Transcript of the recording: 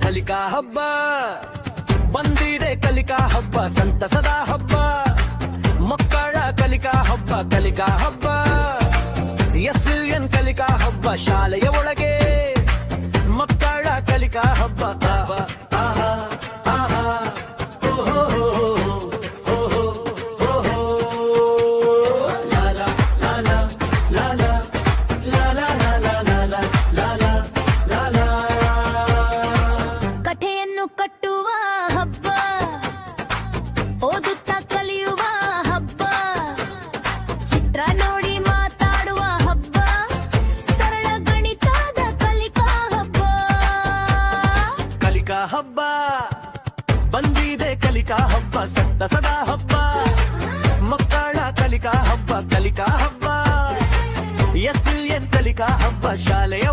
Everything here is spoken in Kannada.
ಕಲಿಕಾ ಹಬ್ಬ ಬಂದಿದೆ, ಕಲಿಕಾ ಹಬ್ಬ ಸಂತಸದ ಹಬ್ಬ, ಮಕ್ಕಳ ಕಲಿಕಾ ಹಬ್ಬ, ಕಲಿಕಾ ಹಬ್ಬ SLN ಕಲಿಕಾ ಹಬ್ಬ, ಶಾಲೆಯ ಒಳಗೆ ಮಕ್ಕಳ ಕಲಿಕಾ ಹಬ್ಬ. ಆಹಾ ಆಹಾ ಓಹೋ ಓಹೋ ಓಹೋ ಲಾಲಾ ಲಾಲಾ ಲಾಲಾ ಲಾಲಾ ಲಾಲಾ ಲಾಲಾ ಲಾಲಾ. ಕಥೆಯನ್ನು ಕಟ್ಟುವ ಹಬ್ಬ, ಓದುತ್ತಾ ಕಲಿಯುವ ಹಬ್ಬ, ಚಿತ್ರ ನೋಡಿ ಮಾತಾಡುವ ಹಬ್ಬ, ಸರಳ ಗಣಿತದ ಕಲಿಕಾ ಹಬ್ಬ. ಕಲಿಕಾ ಹಬ್ಬ ಬಂದಿದೆ, ಕಲಿಕಾ ಹಬ್ಬ ಸಂತಸದ ಹಬ್ಬ, ಮಕ್ಕಳ ಕಲಿಕಾ ಹಬ್ಬ, ಕಲಿಕಾ ಹಬ್ಬ SLN ಕಲಿಕಾ ಹಬ್ಬ, ಶಾಲೆಯ